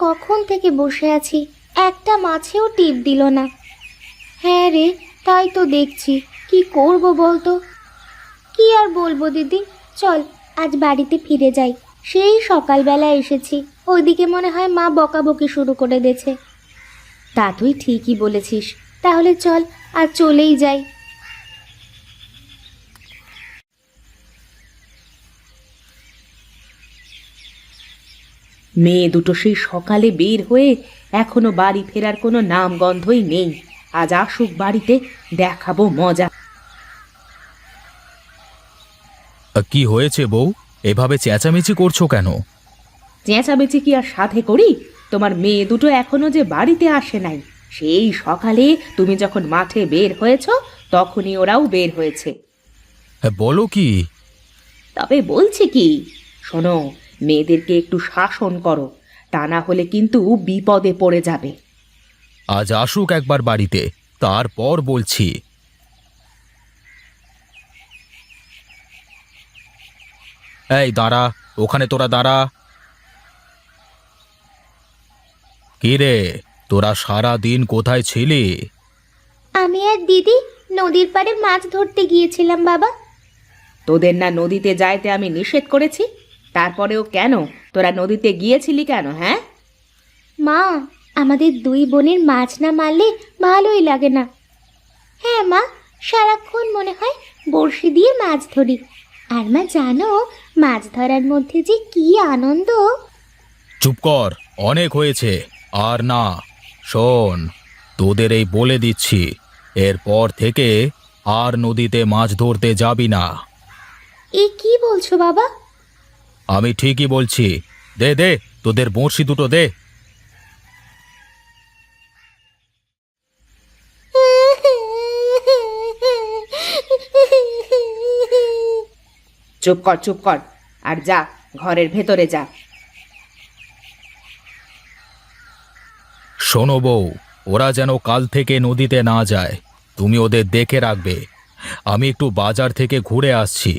কখন থেকে বসে আছি, একটা মাছেও টিপ দিল না। হ্যাঁ রে, তাই তো দেখছি। কি করব বলতো? কি আর বলবো দিদি, চল আজ বাড়িতে ফিরে যাই। সেই সকালবেলা এসেছি, ওইদিকে মনে হয় মা বকাবকি শুরু করে দিয়েছে। তা তুই ঠিকই বলেছিস, তাহলে চল আর চলেই যাই। মেয়ে দুটো সেই সকালে বের হয়ে এখনো বাড়ি ফেরার কোনো নাম গন্ধই নেই। আজ আসুক বাড়িতে, দেখাবো মজা। কি হয়েছে বউ? এভাবে চেঁচামেচি করছো কেন? চেঁচামেচি কি আর সাথে করি? তোমার মেয়ে দুটো এখনো যে বাড়িতে আসে নাই। সেই সকালে তুমি যখন মাঠে বের হয়েছ তখনই ওরাও বের হয়েছে। বলো কি? তবে বলছি কি, শোনো, মেয়েদেরকে একটু শাসন করো, তা না হলে কিন্তু বিপদে পড়ে যাবে। আজ আসুক একবার বাড়িতে, তারপর বলছি। এই দাঁড়া, ওখানে তোরা দাঁড়া। কি রে, তোরা সারা দিন কোথায় ছিলি? আমি আর দিদি নদীর পাড়ে মাছ ধরতে গিয়েছিলাম বাবা। তোদের না নদীতে যাইতে আমি নিষেধ করেছি, তারপরেও কেন তোরা নদীতে গিয়েছিলি কেন? হ্যাঁ মা, আমাদের দুই বোনের মাছ না মারলে ভালোই লাগে না। হ্যাঁ মা, সারাক্ষণ মনে হয় বড়শি দিয়ে মাছ ধরি। আর মা জানো, মাছ ধরার মধ্যে যে কি আনন্দ! চুপ কর, অনেক হয়েছে। আর না, শোন, তোদের এই বলে দিচ্ছি, এরপর থেকে আর নদীতে মাছ ধরতে যাবি না। এ কি বলছো বাবা? আমি ঠিকই বলছি। দে দে, তোদের বড়শি দুটো দে। চুপ কর, চুপ কর, আর যা, ঘরের ভেতরে যা। শোনো বউ, ওরা যেন কাল থেকে নদীতে না যায়, তুমি ওদের দেখে রাখবে। আমি একটু বাজার থেকে ঘুরে আসছি।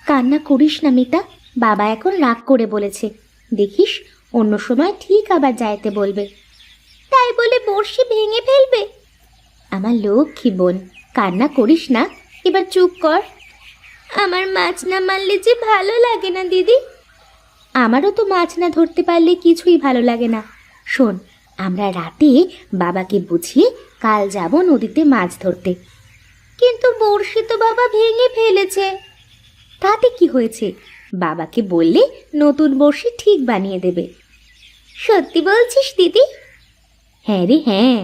কান্না করিস না মিতা, বাবা এখন রাগ করে বলেছে। দেখিস, অন্য সময় ঠিক আবার যাইতে বলবে। তাই বলে বড়শি ভেঙে ফেলবে? আমার লক্ষ্মী বোন, কান্না করিস না, এবার চুপ কর। আমার মাছ না মারলে যে ভালো লাগে না দিদি। আমারও তো মাছ না ধরতে পারলে কিছুই ভালো লাগে না। শোন, আমরা রাতে বাবাকে বুঝিয়ে কাল যাব নদীতে মাছ ধরতে। কিন্তু বড়শি তো বাবা ভেঙে ফেলেছে। তাতে কি হয়েছে? বাবাকে বললে নতুন বড়শি ঠিক বানিয়ে দেবে। সত্যি বলছিস দিদি? হ্যাঁ রে হ্যাঁ।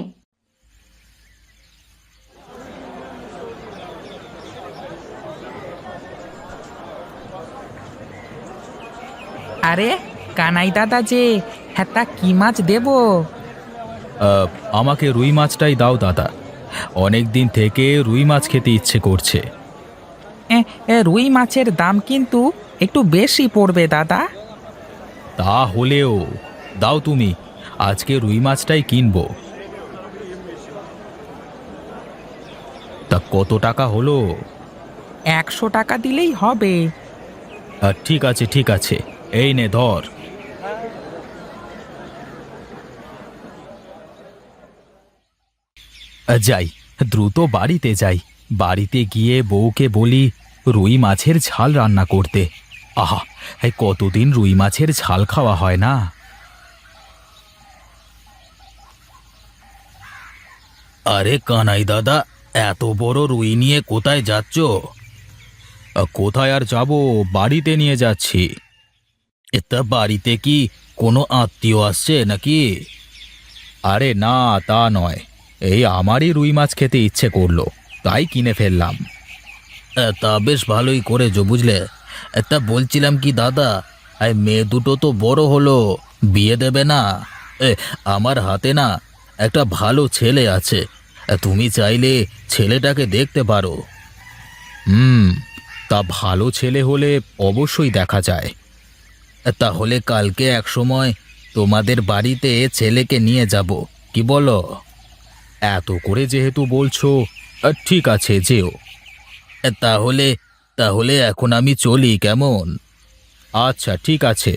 আরে কানাই দাদা যে, হ্যাঁ তা কি মাছ দেব? আমাকে রুই মাছটাই দাও দাদা, অনেক দিন থেকে রুই মাছ খেতে ইচ্ছে করছে। রুই মাছের দাম কিন্তু একটু বেশি পড়বে দাদা। তা হলেও দাও তুমি, আজকে রুই মাছটাই কিনবো। তা কত টাকা হলো? 100 টাকা দিলেই হবে। ঠিক আছে ঠিক আছে, এই নে ধর। যাই, দ্রুত বাড়িতে যাই। বাড়িতে গিয়ে বউকে বলি রুই মাছের ঝাল রান্না করতে। আহা, এই কতদিন রুই মাছের ঝাল খাওয়া হয় না। আরে কানাই দাদা, এত বড় রুই নিয়ে কোথায় যাচ্ছ? কোথায় আর যাব, বাড়িতে নিয়ে যাচ্ছি। এটা বাড়িতে কি কোনো আত্মীয় আসছে নাকি? আরে না, তা নয়, এই আমারই রুই মাছ খেতে ইচ্ছে করলো, তাই কিনে ফেললাম। তা বেশ ভালোই করেছো বুঝলে। তা বলছিলাম কি দাদা, এই মেয়ে দুটো তো বড় হলো, বিয়ে দেবে না? আমার হাতে না একটা ভালো ছেলে আছে, তুমি চাইলে ছেলেটাকে দেখতে পারো। তা ভালো ছেলে হলে অবশ্যই দেখা যায়। তাহলে কালকে এক সময় তোমাদের বাড়িতে ছেলেকে নিয়ে যাব, কি বলো? এত করে যেহেতু বলছো, ঠিক আছে যেও। তাহলে তাহলে এখন আমি চলি কেমন? আচ্ছা ঠিক আছে।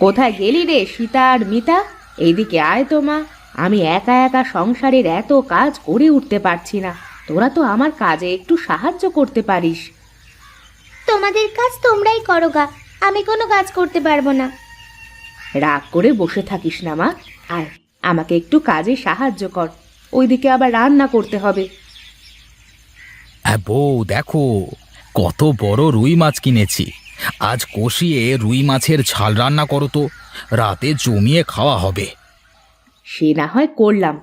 কোথায় গেলি রে সীতা আর মিতা? এইদিকে আয় তো মা। আমি একা একা সংসারের এত কাজ করে উঠতে পারছি না, তোরা তো আমার কাজে একটু সাহায্য করতে পারিস। তোমাদের কাজ তোমরাই করো গা, আমি কোনো কাজ করতে পারবো না। রাগ করে বসে থাকিস না মা, আয় আমাকে একটু কাজে সাহায্য কর, ওইদিকে আবার রান্না করতে হবে। হ্যাঁ বউ, দেখো কত বড় রুই মাছ কিনেছি। আজ কষিয়ে রুই মাছের ঝাল রান্না করো তো, রাতে জমিয়ে খাওয়া হবে। সে না হয় করলাম,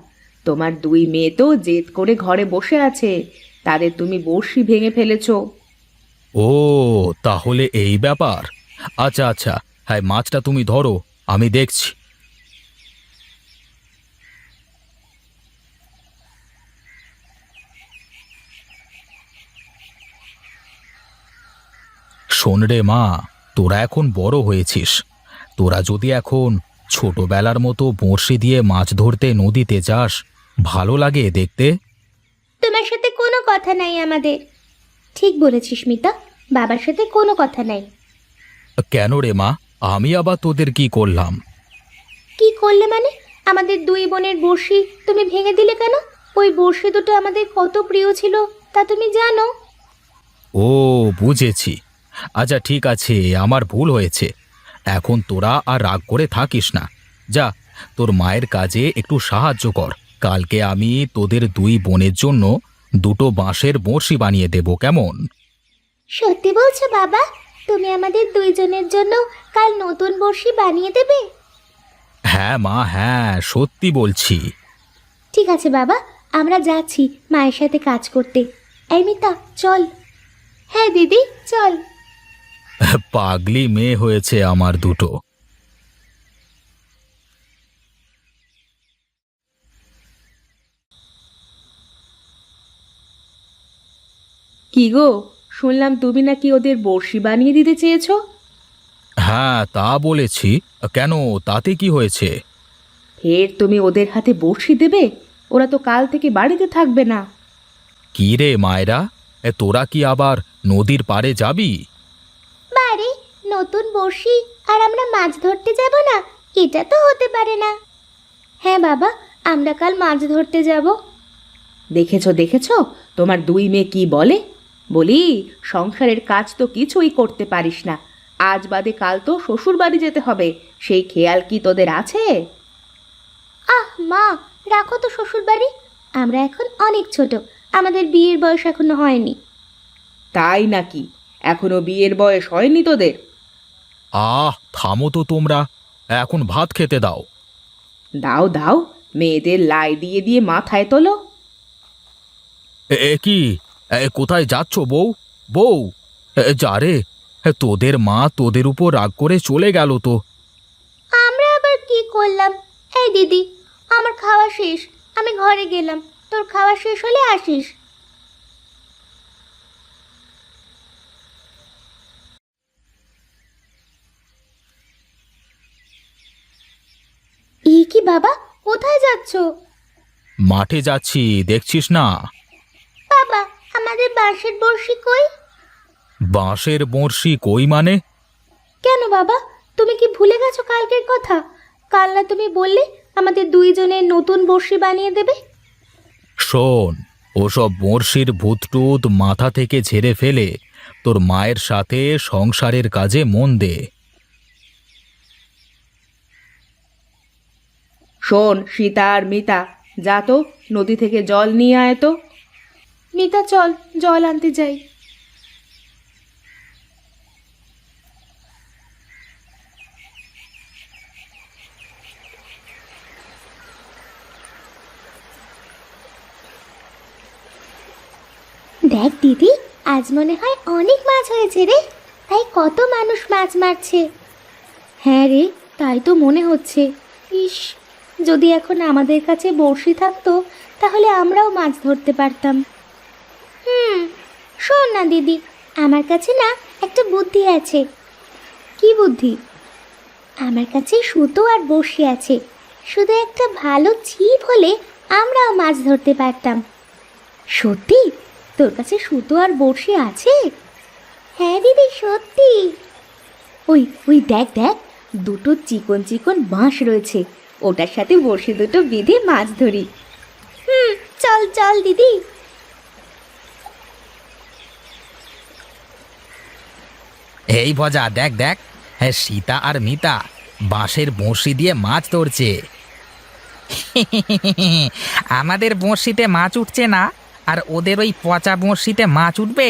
তোমার দুই মেয়ে তো জেদ করে ঘরে বসে আছে, তাদের তুমি বড়শি ভেঙে ফেলেছো। ও, তাহলে এই ব্যাপার। আচ্ছা আচ্ছা, হ্যাঁ মাছটা তুমি ধরো, আমি দেখছি। শোন রে মা, তোরা এখন বড় হয়েছিস, তোরা যদি এখন ছোটবেলার মতো বড়শি দিয়ে মাছ ধরতে নদীতে যাস, ভালো লাগে দেখতে। তোমার সাথে কোনো কথা নাই আমাদের। ঠিক বলেছিস মিতা, বাবার সাথে কোনো কথা নাই। কেন রে মা, আমি আবার তোদের কি করলাম? কি করলে মানে? আমাদের দুই বোনের বড়শি তুমি ভেঙে দিলে কেন? ওই বড়শি দুটো আমাদের কত প্রিয় ছিল তা তুমি জানো। ও বুঝেছি। আচ্ছা ঠিক আছে, আমার ভুল হয়েছে। এখন তোরা আর রাগ করে থাকিস না, যা তোর মায়ের কাজে একটু সাহায্য কর। কালকে আমি তোদের দুই বোনের জন্য দুটো বাঁশের বড়শি বানিয়ে দেব, কেমন? সত্যি বলছো বাবা? তুমি আমাদের দুইজনের জন্য কাল নতুন বড়শি বানিয়ে দেবে? হ্যাঁ মা, হ্যাঁ সত্যি বলছি। ঠিক আছে বাবা, আমরা যাচ্ছি মায়ের সাথে কাজ করতে। এই মিতা চল। হ্যাঁ দিদি চল। পাগলি মেয়ে হয়েছে আমার দুটো। কি গো, শুনলাম তুমি নাকি ওদের বড়শি বানিয়ে দিতে চেয়েছো? হ্যাঁ তা বলেছি, কেন তাতে কি হয়েছে? ফের তুমি ওদের হাতে বড়শি দেবে? ওরা তো কাল থেকে বাড়িতে থাকবে না। কি রে মায়েরা, তোরা কি আবার নদীর পাড়ে যাবি? বাড়ি নতুন বড়শি আর আমরা মাছ ধরতে যাব না? এটা তো হতে পারে না। হ্যাঁ বাবা, আমরা কাল মাছ ধরতে যাব। দেখেছো দেখেছো, তোমার দুই মেয়ে কি বলে? বলি, সংসারের কাজ তো কিছুই করতে পারিস না, আজ বাদে কাল তো শ্বশুর বাড়ি যেতে হবে, সেই খেয়াল কি তোদের আছে? আহ মা, রাখো তো শ্বশুর বাড়ি। আমরা এখন অনেক ছোট, আমাদের বিয়ের বয়স এখনো হয়নি। তাই নাকি? এখনো বিয়ের বয়স হয়নি তোদের? আহ থামো তো তোমরা, এখন ভাত খেতে দাও। দাও দাও, মেয়েদের লাই দিয়ে দিয়ে মাথায় তোলো। এ কি, কোথায় যাচ্ছ বউ? বউ, যা রে, তোদের মা তোদের উপর রাগ করে চলে গেল তো। আমরা আবার কি করলাম? এই দিদি, আমার খাওয়া শেষ, আমি ঘরে গেলাম। তোর খাওয়া শেষ হলে আসিস। এই কি বাবা, কোথায় যাচ্ছ? মাঠে যাচ্ছি, দেখছিস না? বাবা, আমাদের বাঁশের বড়শি কই? বাঁশের বড়শি কই মানে? কেন বাবা, তুমি কি ভুলে গেছো কালকের কথা? কাল না তুমি বললে আমাদের দুইজনের নতুন বড়শি বানিয়ে দেবে? শোন, ওসব বড়শির ভূতটুত মাথা থেকে ঝেড়ে ফেলে তোর মায়ের সাথে সংসারের কাজে মন দে। শোন সীতা আর মিতা, যা তো নদী থেকে জল নিয়ে আয় তো। মিতা চল, জল আনতে যাই। দেখ দিদি, আজ মনে হয় অনেক মাছ হয়েছে রে। তাই কত মানুষ মাছ মারছে। হ্যাঁ রে, তাই তো মনে হচ্ছে। ইস, যদি এখন আমাদের কাছে বড়শি থাকতো তাহলে আমরাও মাছ ধরতে পারতাম। শোন না দিদি, আমার কাছে না একটা বুদ্ধি আছে। কি বুদ্ধি? আমার কাছে সুতো আর বড়শি আছে, শুধু একটা ভালো ছিপ হলে আমরাও মাছ ধরতে পারতাম। সত্যি তোর কাছে সুতো আর বড়শি আছে? হ্যাঁ দিদি, সত্যি। ওই ওই দেখ দেখ, দুটো চিকন চিকন বাঁশ রয়েছে, ওটার সাথে বড়শি দুটো বেঁধে মাছ ধরি। চল চল দিদি। এই ভজা, দেখ দেখ, হ্যাঁ সীতা আর মিতা বাঁশের বঁড়শি দিয়ে মাছ ধরছে। আমাদের বঁড়শিতে মাছ উঠছে না, আর ওদের ওই পচা বঁড়শিতে মাছ উঠবে।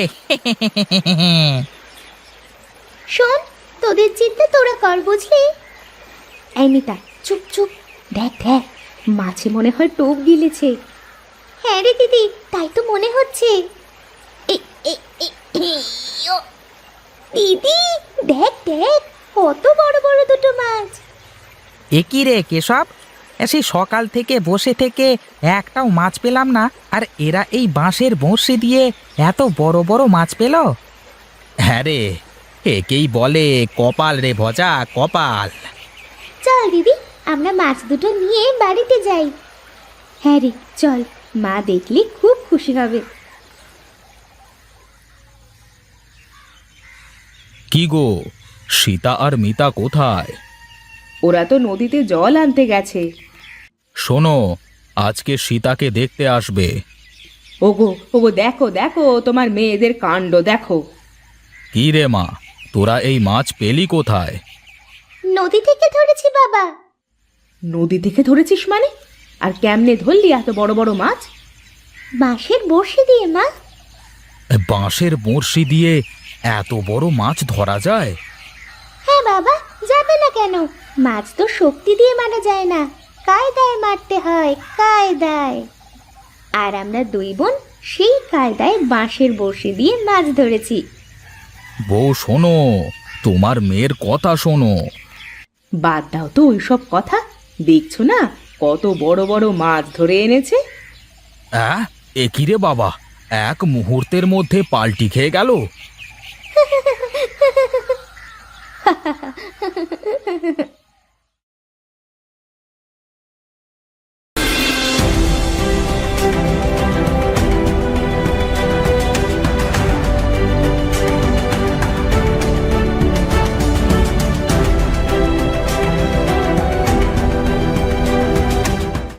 শোন, তোদের চিন্তা তোরা কর, বুঝলি? এই মিতা, চুপ চুপ, দেখ দেখ, মাছে মনে হয় টোপ গিলেছে। হ্যাঁ রে দিদি, তাই তো মনে হচ্ছে। দিদি দেখ দেখ, কত বড় বড় দুটো মাছ। এ কি রে কেশব, সেই সকাল থেকে বসে থেকে একটাও মাছ পেলাম না, আর এরা এই বাঁশের বঁড়শি দিয়ে এত বড় বড় মাছ পেল। হ্যাঁ রে, একেই বলে কপাল রে ভজা, কপাল। চল দিদি, আমরা মাছ দুটো নিয়ে বাড়িতে যাই। হ্যাঁ রে চল, মা দেখলে খুব খুশি হবে। কি গো, সীতা আর মিতা কোথায়? ওরা তো নদীতে জল আনতে গেছে। শোনো, আজকে সীতাকে দেখতে আসবে। ওগো ওগো, দেখো দেখো, তোমার মেয়েদের কাণ্ড দেখো। কি রে মা, তোরা এই মাছ পেলি কোথায়? নদী থেকে ধরেছি বাবা। নদী থেকে ধরেছিস মানে? আর কেমনে ধরলি এত বড় বড় মাছ? বাঁশের বড়শি দিয়ে মা। বাঁশের বড়শি দিয়ে এত বড় মাছ ধরা যায়? হ্যাঁ বাবা, যাবে না কেন? মাছ তো শক্তি দিয়ে মারা যায় না, কায়দায় মারতে হয়, কায়দায়। আর আমরা দুই বোন সেই কায়দায় বাঁশের বড়শি দিয়ে মাছ ধরেছি। বউ শোনো, তোমার মেয়ের কথা শোনো। বাদ দাও তো ওইসব কথা, দেখছো না কত বড় বড় মাছ ধরে এনেছে। এ কি রে বাবা, এক মুহূর্তের মধ্যে পাল্টি খেয়ে গেল।